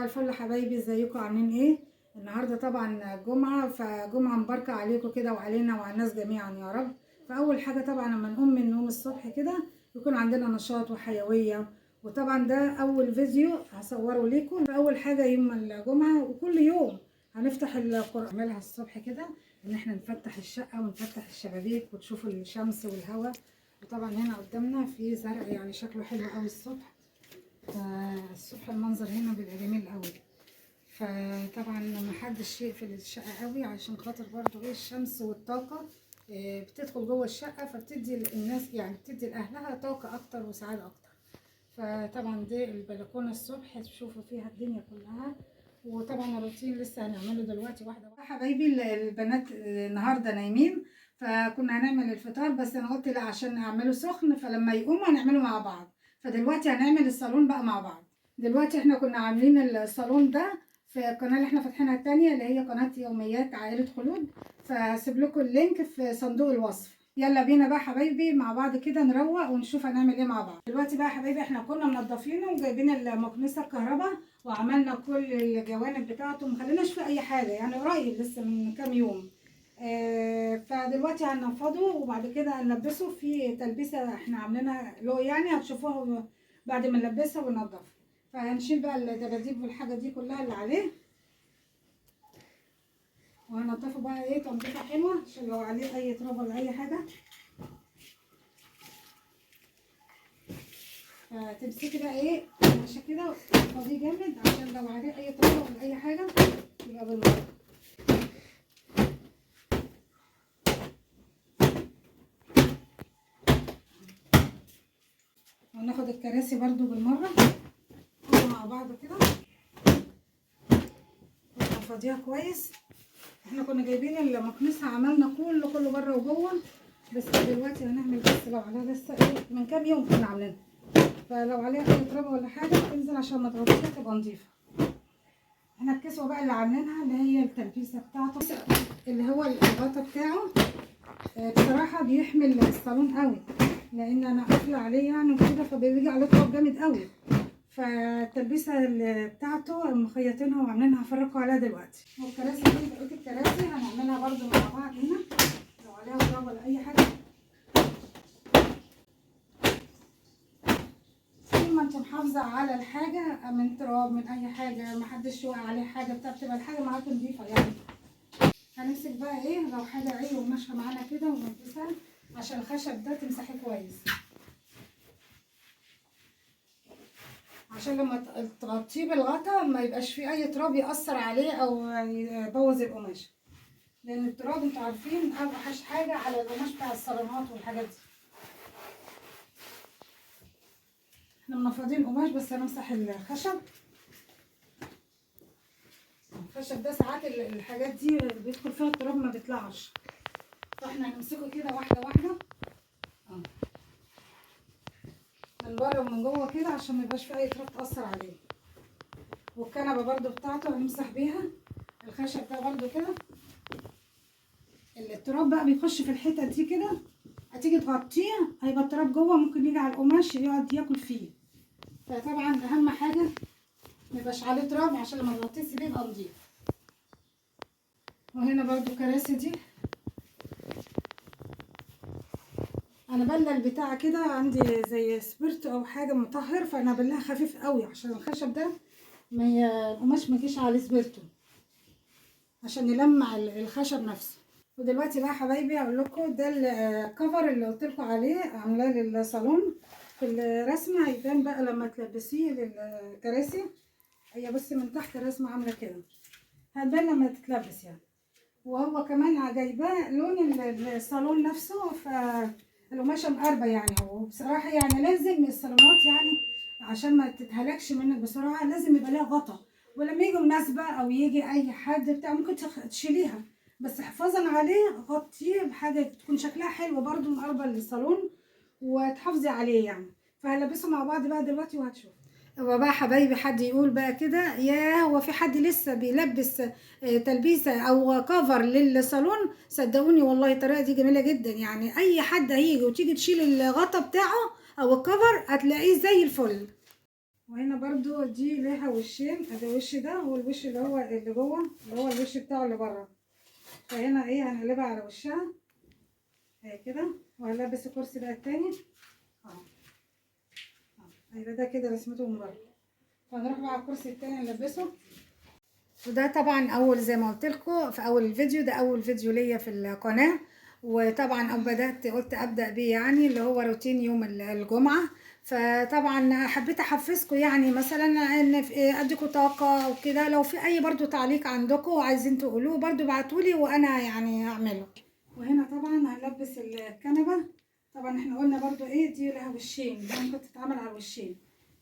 الفل حبايبي، ازيكم عاملين ايه؟ النهارده طبعا جمعه، فجمعه مباركه عليكم كده وعلينا وعلى الناس جميعا يا رب. فاول حاجه طبعا لما نقوم من النوم الصبح كده يكون عندنا نشاط وحيويه، وطبعا ده اول فيديو هصوره لكم. فاول حاجه يوم الجمعه وكل يوم هنفتح القرآن. نعملها الصبح كده ان احنا نفتح الشقه ونفتح الشبابيك وتشوفوا الشمس والهواء. وطبعا هنا قدامنا في زرع يعني شكله حلو قوي الصبح. فالصبح المنظر هنا بيبقى جميل قوي. فطبعا محدش يقفل الشقه قوي عشان خاطر برضو ايه الشمس والطاقه بتدخل جوه الشقه، فبتدي الناس يعني بتدي لاهلها طاقه اكتر وسعاده اكتر. فطبعا دي البلكونه الصبح تشوفوا فيها الدنيا كلها. وطبعا الروتين لسه هنعمله دلوقتي واحده واحده. حبايبي البنات النهارده نايمين، فكنا هنعمل الفطار بس انا قلت لا عشان اعمله سخن، فلما يقوموا هنعمله مع بعض. فدلوقتي هنعمل الصالون بقى مع بعض. دلوقتي احنا كنا عاملين الصالون ده في القناه اللي احنا فاتحينها التانية اللي هي قناه يوميات عائله خلود، فهسيب لكم اللينك في صندوق الوصف. يلا بينا بقى حبايبي مع بعض كده نروق ونشوف هنعمل ايه مع بعض. دلوقتي بقى حبايبي احنا كنا منضفينه وجايبين المكنسه الكهرباء وعملنا كل الجوانب بتاعته، مخليناش فيه اي حاجه يعني قريب لسه من كام يوم. فدلوقتي هننفضه وبعد كده هنلبسه في تلبيسه احنا عاملينها له، يعني هتشوفوها بعد ما نلبسها وننضفها. فهنشيل بقى الدباديب والحاجه دي كلها اللي عليه، وهنضفه بقى ايه تنظيفه حلوه عشان لو عليه اي تراب ولا اي حاجه. فتمسكي بقى ايه ماشي كده وتفضيه جامد عشان لو عليه اي تراب ولا اي حاجه يبقى بالمره. وناخد الكراسي برضو بالمره كله مع بعض كده ونفضيها كويس. احنا كنا جايبين المكنسه عملنا كله بره وجوه، بس دلوقتي هنعمل بس لو عليها لسه ايه من كام يوم كنا عاملينها، فلو عليها اي تراب ولا حاجه تنزل عشان ما تغطيها تبقى نضيفه. احنا الكسوه بقى اللي عاملينها اللي هي التلبيسه بتاعته اللي هو الغطا بتاعه، بصراحه بيحمل الصالون قوي لان انا قافله عليه يعني وكده، فبيجي عليه تراب جامد قوي. فالتلبيسه اللي بتاعته مخيطينها وعاملينها هفرجكم عليها دلوقتي. والكراسي دي بقيه الكراسي هنعملها برده مع بعض هنا لو عليها تراب ولا اي حاجه. طول ما انت محافظه على الحاجه من تراب من اي حاجه محدش يوقع عليه حاجه بتبقى الحاجه معاكم نضيفه يعني. هنمسك بقى ايه لو حاجه عيل وماشيه معانا كده ونلبسها عشان الخشب ده تمسحيه كويس، عشان لما تغطيه بالغطا ما يبقاش فيه اي تراب يأثر عليه او يبوظ القماش، لان التراب انتوا عارفين اوحش حاجه على القماش بتاع الصالونات والحاجات دي. احنا منفضين القماش بس هنمسح الخشب. الخشب ده ساعات الحاجات دي بيدخل فيها التراب ما بيطلعش، فاحنا هنمسكه كده واحده واحده من بره ومن جوه كده عشان ما يبقاش فيه اي تراب تأثر عليه. والكنبه برده بتاعته هنمسح بيها الخشب ده برده كده. التراب بقى بيخش في الحتت دي كده، هتيجي تغطيه هيبقى التراب جوه ممكن يجي على القماش يقعد ياكل فيه. فطبعا اهم حاجه ميبقاش عليه تراب عشان لما تغطيه تسيبيه يبقى نضيف. وهنا برده الكراسي دي انا بلى البتاع كده عندي زي سبرت او حاجه مطهر، فانا بلها خفيف قوي عشان الخشب ده القماش ما يجيش عليه سبرتو عشان يلمع الخشب نفسه. ودلوقتي بقى حبايبي هقول لكم ده الكفر اللي قلت لكم عليه عاملاه للصالون. في الرسمه هيبان بقى لما تلبسيه للكراسي. هي بصي من تحت الرسمه عامله كده هتبان لما تتلبس يعني. وهو كمان جايباه لون الصالون نفسه، فالقماشه مقربه يعني. هو بصراحه يعني لازم الصالونات يعني عشان ما تتهلكش منك بسرعه لازم يبقى ليها غطا، ولما يجي مناسبه او يجي اي حد بتاع ممكن تشيليها، بس حفاظا عليه غطيه بحاجه تكون شكلها حلو برده مقربه للصالون وتحافظي عليه يعني. فهنلبسه مع بعض بقى دلوقتي وهتشوف. هو بقى حبايبي حد يقول بقى كده يا هو في حد لسه بيلبس تلبيسه او كفر للصالون؟ صدقوني والله الطريقه دي جميله جدا، يعني اي حد هيجي وتيجي تشيل الغطا بتاعه او الكفر هتلاقيه زي الفل. وهنا برضو دي ليها وشين، ادي الوش ده والوش اللي هو اللي جوه اللي هو الوش بتاعه اللي بره. فهنا ايه هنقلبها على وشها اهي كده، وهلبس الكرسي بقى التاني هيبقى ده كده رسمته من بره. فهنروح بقى على الكرسي التاني نلبسه. وده طبعا اول زي ما قلت لكم في اول الفيديو، ده اول فيديو ليا في القناه. وطبعا او بدات قلت ابدا بيه يعني اللي هو روتين يوم الجمعه. فطبعا حبيت احفزكم يعني مثلا ان اديكم طاقه وكده. لو في اي برضو تعليق عندكم وعايزين تقولوه برضو ابعتولي وانا يعني هعمله. وهنا طبعا هنلبس الكنبه. طبعا احنا قلنا برضو ايه دي لها وشين، دي ممكن تتعمل على الوشين.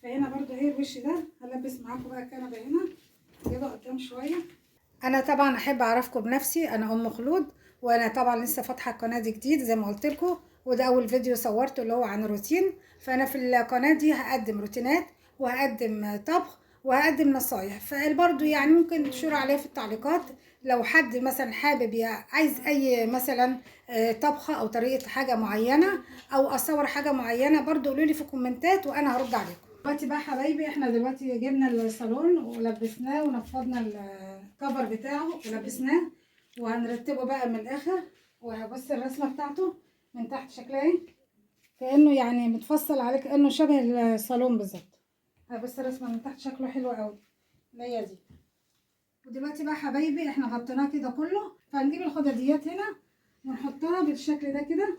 فهنا برضو ايه الوش ده هلبس معاكم بقى الكنبه هنا كده قدام شويه. انا طبعا احب اعرفكم بنفسي، انا ام خلود، وانا طبعا لسه فاتحه القناه دي جديد زي ما قلت لكم. وده اول فيديو صورته اللي هو عن روتين. فانا في القناه دي هقدم روتينات وهقدم طبخ وهقدم نصايح. فبرضه يعني ممكن تشيروا عليا في التعليقات لو حد مثلا حابب عايز اي مثلا طبخه او طريقه حاجه معينه او اصور حاجه معينه، برضه قولوا لي في الكومنتات وانا هرد عليكم. دلوقتي بقى حبايبي احنا دلوقتي جبنا الصالون ولبسناه ونفضنا الكفر بتاعه ولبسناه، وهنرتبه بقى من الاخر. وهبص الرسمه بتاعته من تحت شكلها ايه، كانه يعني متفصل عليه كانه شبه الصالون بالظبط. هبص الرسمه من تحت شكله حلو قوي اللي هي دي. ودلوقتي بقى حبايبي احنا غطيناه كده كله، فهنجيب الخداديات هنا ونحطها بالشكل ده كده،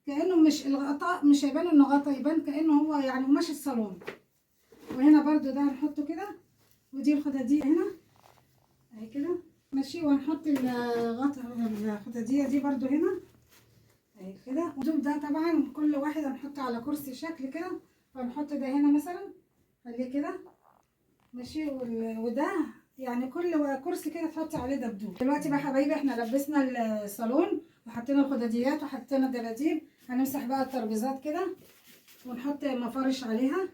كانه مش الغطاء مش هيبان انه غطا، يبان كانه هو يعني قماش الصالون. وهنا برضو ده هنحطه كده، ودي الخدادية هنا اهي كده ماشي. وهنحط الخدادية دي برضو هنا اهي كده. ودول ده طبعا كل واحد هنحطه على كرسي شكل كده. وهنحط ده هنا مثلا خليه كده ماشي. وده يعني كل كرسي كده تحطي عليه دبدوب. دلوقتي بقى حبايبي احنا لبسنا الصالون وحطينا الخداديات وحطينا الدباديب. هنمسح بقى الترابيزات كده ونحط مفارش عليها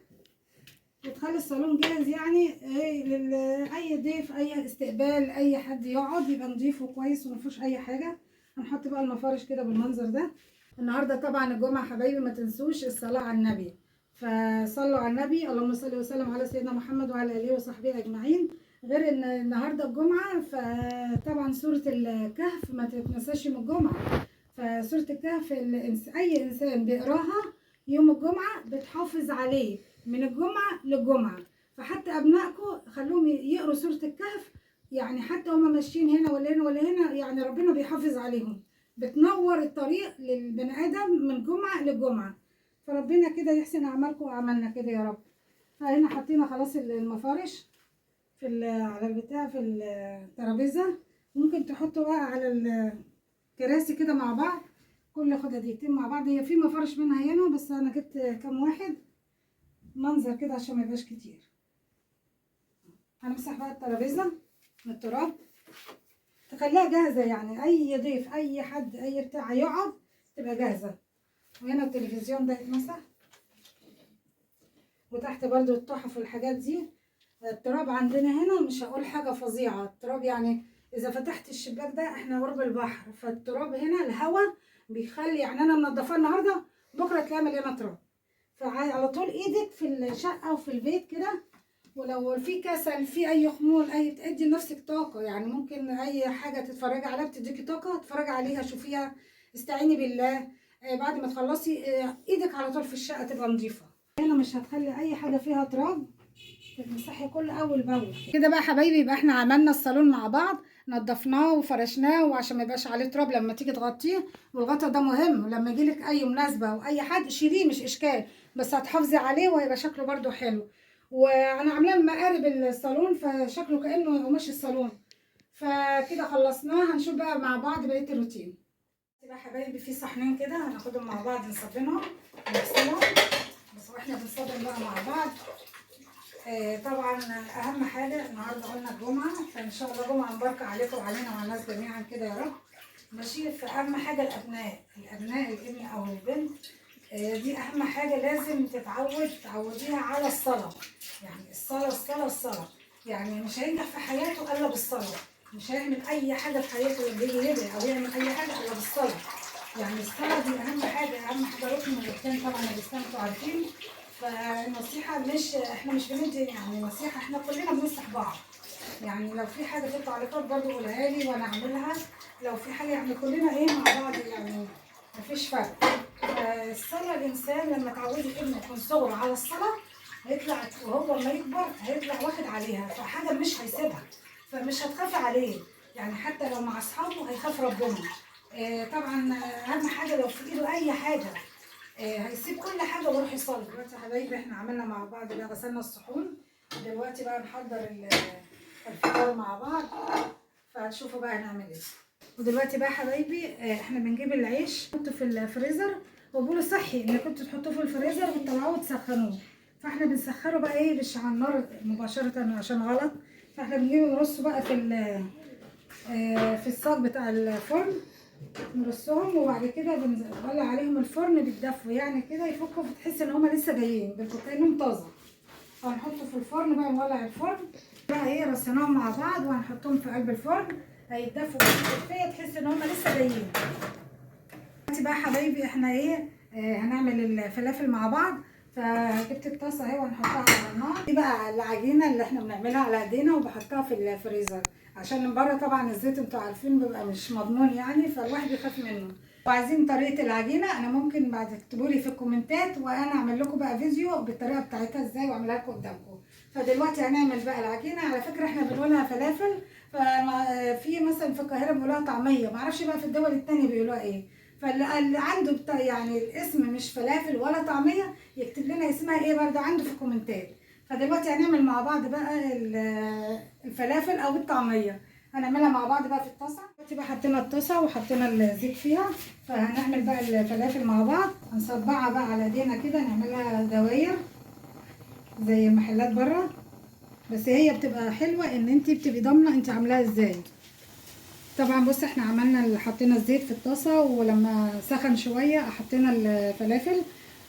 وتخلي الصالون جاهز يعني ايه اي ضيف اي استقبال اي حد يقعد يبقى نضيف وكويس ومفيهوش اي حاجه. هنحط بقى المفارش كده بالمنظر ده. النهارده طبعا الجمعه حبايبي ما تنسوش الصلاه على النبي. فصلوا على النبي، اللهم صل وسلم على سيدنا محمد وعلى اله وصحبه اجمعين. غير ان النهارده الجمعه فطبعا سوره الكهف ما تتنساش يوم الجمعه. فسوره الكهف اي انسان بيقراها يوم الجمعه بتحافظ عليه من الجمعة للجمعة. فحتى أبنائكم خلوهم يقروا سورة الكهف، يعني حتى هما ماشيين هنا ولا هنا ولا هنا يعني ربنا بيحافظ عليهم، بتنور الطريق للبني آدم من جمعة للجمعة. فربنا كده يحسن أعمالكم وأعمالنا كده يا رب. فهنا حطينا خلاص المفارش على البتاع في الترابيزة. ممكن تحطوا بقى على الكراسي كده مع بعض، كل خداديتين مع بعض. هي في مفارش منها هنا بس أنا جبت كام واحد منظر كده عشان ما يبقاش كتير. هنمسح بقى الترابيزه من التراب تخليها جاهزه، يعني اي ضيف اي حد اي بتاع يقعد تبقى جاهزه. وهنا التلفزيون ده يتمسح، وتحت برضو التحف والحاجات دي. التراب عندنا هنا مش هقول حاجه فظيعه، التراب يعني اذا فتحت الشباك ده احنا قرب البحر، فالتراب هنا الهواء بيخلي يعني انا منضفاه النهارده بكره تلاقي مليانه تراب. فعلى طول ايدك في الشقه وفي البيت كده. ولو في كسل في اي خمول اي بتدي لنفسك طاقه، يعني ممكن اي حاجه تتفرجي عليها بتديكي طاقه اتفرجي عليها شوفيها استعيني بالله. بعد ما تخلصي ايدك على طول في الشقه تبقى نظيفه. هنا مش هتخلي اي حاجه فيها تراب، تمسحي كل اول باول كده بقى حبايبي. يبقى احنا عملنا الصالون مع بعض، نضفناه وفرشناه وعشان ما يبقاش عليه تراب لما تيجي تغطيه. والغطا ده مهم لما يجيلك اي مناسبه واي حد شيليه مش اشكال، بس هتحافظي عليه وهيبقى شكله برده حلو. وانا عاملاه مقارب الصالون فشكله كانه قماش الصالون. فكده خلصناه، هنشوف بقى مع بعض بقيه الروتين. بقى حبايبي في صحنين كده هناخدهم مع بعض نصبنهم ونغسلهم. بس واحنا بنصبن بقى مع بعض طبعا اهم حاجه النهارده قلنا الجمعه، فان شاء الله جمعه مباركه عليكم وعلينا وعلى الناس جميعا كده يا رب ماشي. فاهم حاجه الابناء الابن او البنت دي اهم حاجه لازم تعوديها على الصلاه. يعني الصلاه يعني مش هينجح في حياته الا بالصلاه، مش هيعمل اي حاجه في حياته بيجي يدعي او يعمل اي حاجه الا بالصلاه. يعني الصلاه دي اهم حاجه ركن من الاركان طبعا الاسلام انتوا عارفين. فالنصيحه مش احنا مش بندي يعني نصيحه، احنا كلنا بننصح بعض. يعني لو في حاجه في التعليقات برضه قولها لي وانا اعملها. لو في حاجه يعني كلنا ايه مع بعض، يعني مفيش فرق. الصلاه الانسان لما تعودي ابنك من صغره على الصلاه هيطلع، وهو ما يكبر هيطلع واخد عليها، فحاجه مش هيسيبها، فمش هتخاف عليه. يعني حتى لو مع اصحابه هيخاف ربنا. طبعا اهم حاجه لو في ايده اي حاجه هيسيب كل حاجه ويروح يصلي. دلوقتي يا حبايبي احنا عملنا مع بعض بقى، غسلنا الصحون. دلوقتي بقى نحضر الفطار مع بعض، فهنشوفوا بقى هنعمل ايه. ودلوقتي بقى يا حبايبي احنا بنجيب العيش نحطه في الفريزر. وبيقولوا صحي ان كنتوا تحطوه في الفريزر وتطلعوه وتسخنوه، فاحنا بنسخنه بقى ايه مش على النار مباشره عشان غلط. فاحنا بنجيب نرصه بقى في الصاج بتاع الفرن، نرصهم وبعد كده بنولع عليهم الفرن بيتدفوا يعني كده يفكوا، فتحس ان هما لسه جايين كانهم طازه. هنحطه في الفرن بقى، نولع الفرن بقى ايه، رصيناهم مع بعض وهنحطهم في قلب الفرن هيتدفوا بالكفايه، تحس ان هما لسه جايين. دلوقتي بقى حبايبي احنا ايه هنعمل الفلافل مع بعض. فجبت الطاسه اهي وهنحطها على النار. دي بقى العجينه اللي احنا بنعملها على ايدينا وبحطها في الفريزر، عشان من بره طبعا الزيت انتوا عارفين بيبقى مش مضمون يعني، فالواحد بيخاف منه. وعايزين طريقه العجينه انا ممكن بعد تكتبوا لي في الكومنتات وانا اعمل لكم بقى فيديو بالطريقه بتاعتها ازاي واعملها لكم قدامكم. فدلوقتي هنعمل بقى العجينه. على فكره احنا بنقولها فلافل، ففي مثلا في القاهره بيقولوها طعميه، معرفش بقى في الدول التانيه بيقولوها ايه. فاللي عنده يعني الاسم مش فلافل ولا طعميه يكتب لنا اسمها ايه برده عنده في الكومنتات. فدلوقتي هنعمل مع بعض بقى الفلافل او الطعميه، هنعملها مع بعض بقى في الطاسه. دلوقتي بقى حطينا الطاسه وحطينا الزيت فيها، فهنعمل بقى الفلافل مع بعض. هنصبعها بقى على ايدينا كده، نعملها دواير زي المحلات بره، بس هي بتبقى حلوه ان انت بتبقي ضامنه انت عاملاها ازاي. طبعا بص احنا عملنا حطينا الزيت في الطاسه، ولما سخن شويه حطينا الفلافل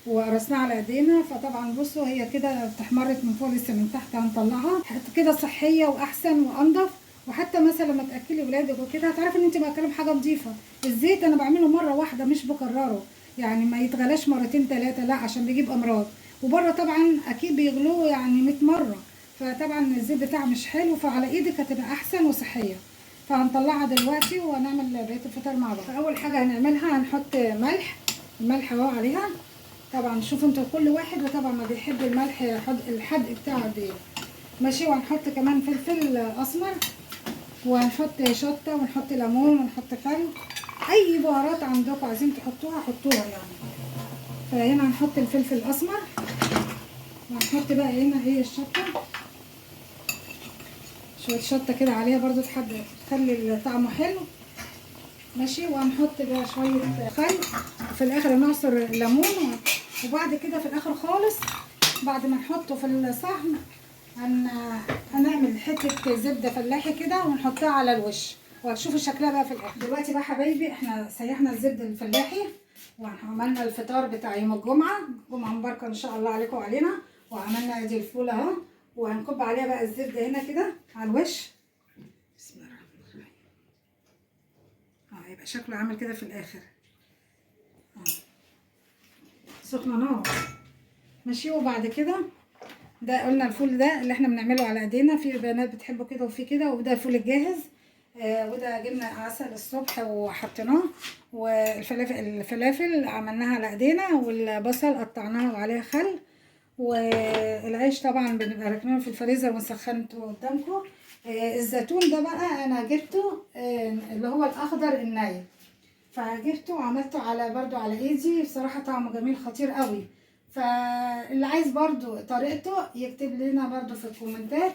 وقرصناها على ايدينا. فطبعا بصوا هي كده اتحمرت من فوق لسه من تحت، هنطلعها كده صحيه واحسن وانضف. وحتى مثلا لما تاكلي ولادك وكده هتعرفي ان انت ماكله حاجه نظيفه. الزيت انا بعمله مره واحده مش بكرره، يعني ما يتغلاش مرتين ثلاثه لا، عشان بيجيب امراض. وبره طبعا اكيد بيغلوه يعني 100 مره، فطبعا الزيت بتاعه مش حلو، فعلى ايدك هتبقى احسن وصحيه. فهنطلعها دلوقتي وهنعمل بقيه الفطار مع بعض. فاول حاجه هنعملها هنحط ملح. الملح اهو عليها. طبعا شوفوا انتوا كل واحد وطبعا ما بيحب الملح الحدق بتاعه قد ايه. ماشي. وهنحط كمان فلفل اسمر، وهنحط شطه، ونحط ليمون، ونحط خل. اي بهارات عندكم عايزين تحطوها حطوها يعني. فهنا هنحط الفلفل الاسمر، وهنحط بقى هنا ايه الشطه، شويه شطه كده عليها برضو تخلي طعمه حلو. ماشي. وهنحط بقى شويه خل، وفي الاخر نعصر ليمون. وبعد كده في الاخر خالص بعد ما نحطه في الصحن هنعمل حته زبده فلاحي كده ونحطها على الوش، وهتشوفوا شكلها بقى في الاخر. دلوقتي بقى حبايبي احنا سيحنا الزبده الفلاحي وعملنا الفطار بتاع يوم الجمعه. جمعه مباركه ان شاء الله عليكم وعلينا. وعملنا ادي الفول اهو، وهنكب عليها بقى الزبده هنا كده على الوش. بسم الله الرحمن الرحيم. هيبقى شكله عامل كده في الاخر. سخنه نار. ماشي. وبعد كده ده قلنا الفول ده اللي احنا بنعمله على ايدينا، في بنات بتحبه كده وفي كده، وده الفول الجاهز. وده جبنا عسل الصبح وحطيناه. والفلافل عملناها على ايدينا، والبصل قطعناها وعليها خل. والعيش طبعا بنبقى راكنينه في الفريزر وسخنته قدامكم. الزيتون ده بقى انا جبته اللي هو الاخضر الناي، فجبته وعملته على برضو على ايدي. بصراحه طعمه جميل خطير قوي. فاللي عايز برضو طريقته يكتب لنا برضو في الكومنتات،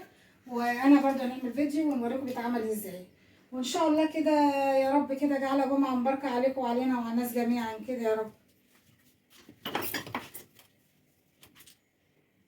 وانا برضو هنعمل فيديو ونوريكم بيتعمل ازاي. وان شاء الله كده يا رب كده جعل جمعه مباركه عليكم وعلينا وعلى الناس جميعا كده يا رب.